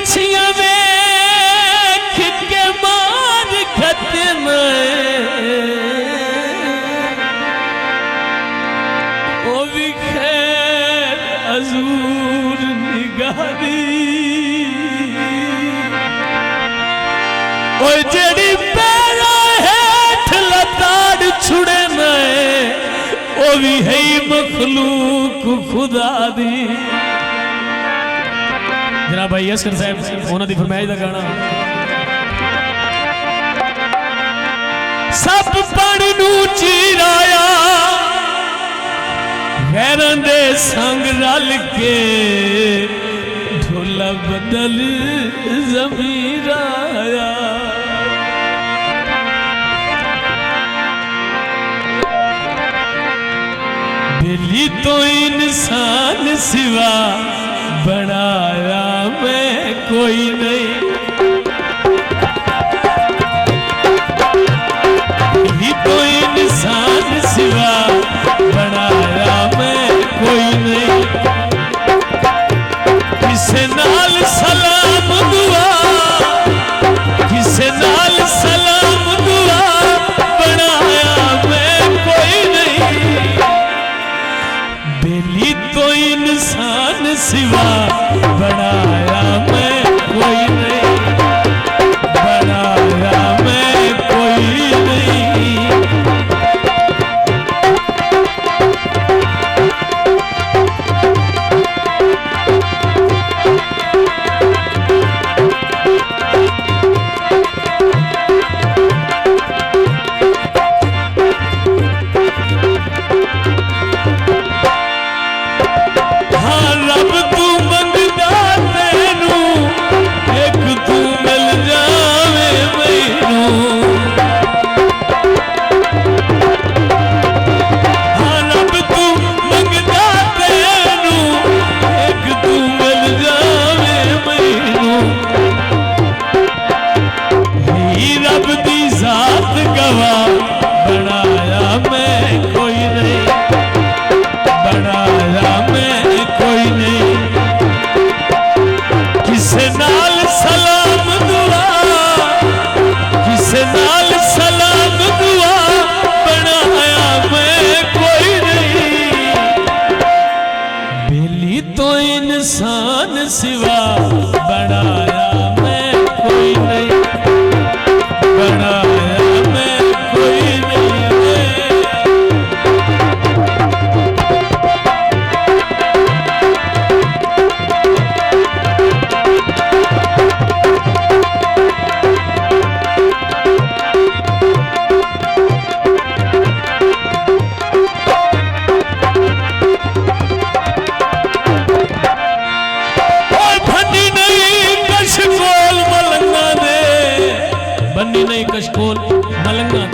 कछिया वेख के मार खत्म ओ भी खैर अजूर निगारी ओ जेड़ी पैरा हेठ लताड़ छुड़े न ओ भी है मखलूक खुदा दी। जनाब भाई असगर साहब उन्होंने फरमाइश का गाना सब पानी नू चीराया गैरां दे संग रल के ढोला बदल ज़मीर आया। बेली तो इंसान सिवा बनाया मैं कोई नहीं। बेली तो इंसान सिवा बनाया मैं कोई नहीं। किसे नाल सलाम दुआ किसे नाल सलाम दुआ बनाया मैं कोई नहीं। बेली तो इंसान सिवा बनाया मैं कोई नहीं। बनाया मैं कोई नहीं। इंसान सिवा बनाया मैं कोई नहीं। बनाया मैं कोई नहीं। बन्नी नहीं कशकोल मलंगा बन्नी नहीं कशकोल मलंगा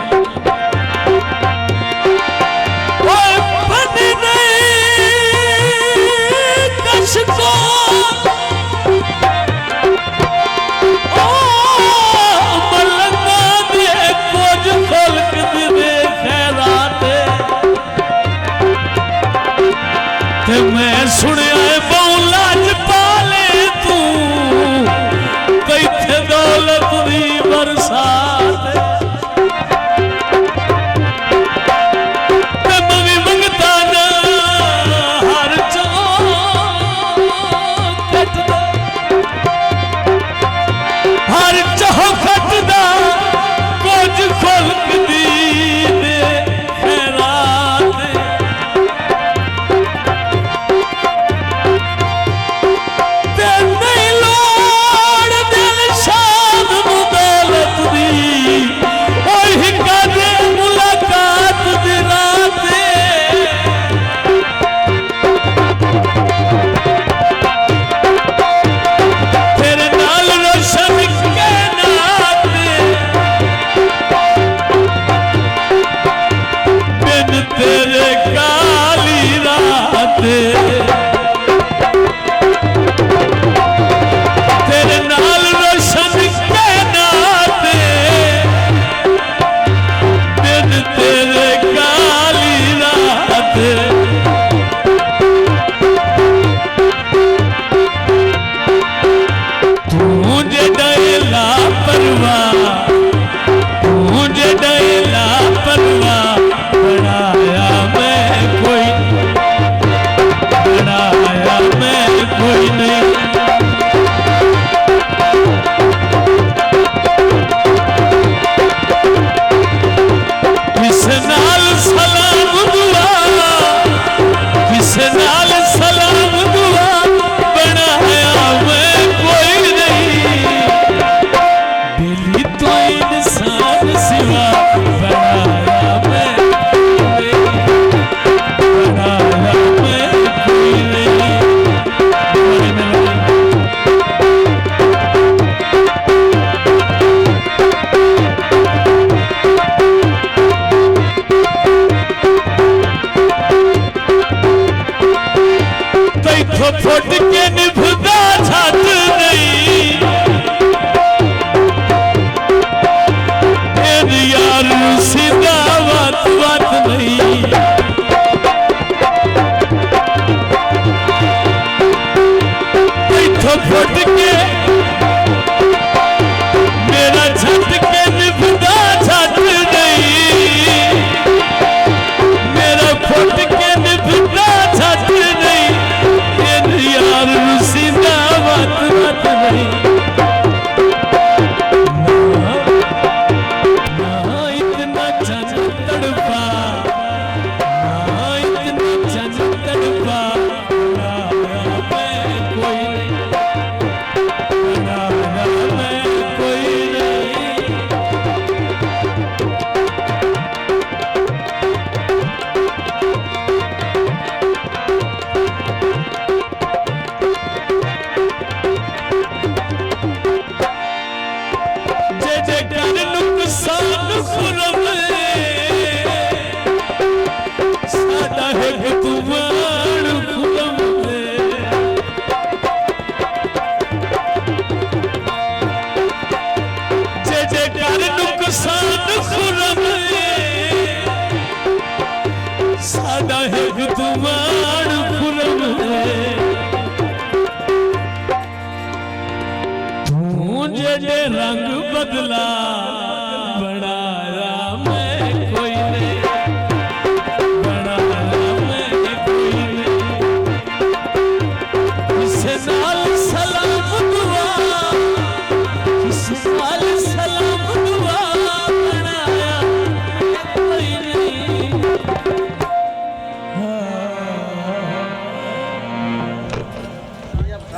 दिए कुछ खोलक दे खैरात ते मैं सुनिया बहु लाज पाले तू कैथे दौलत दी बरसात मैं भी मंगता ना हर चौखट दा कुछ खुलक दी दे खैरात जेडे रंग बदला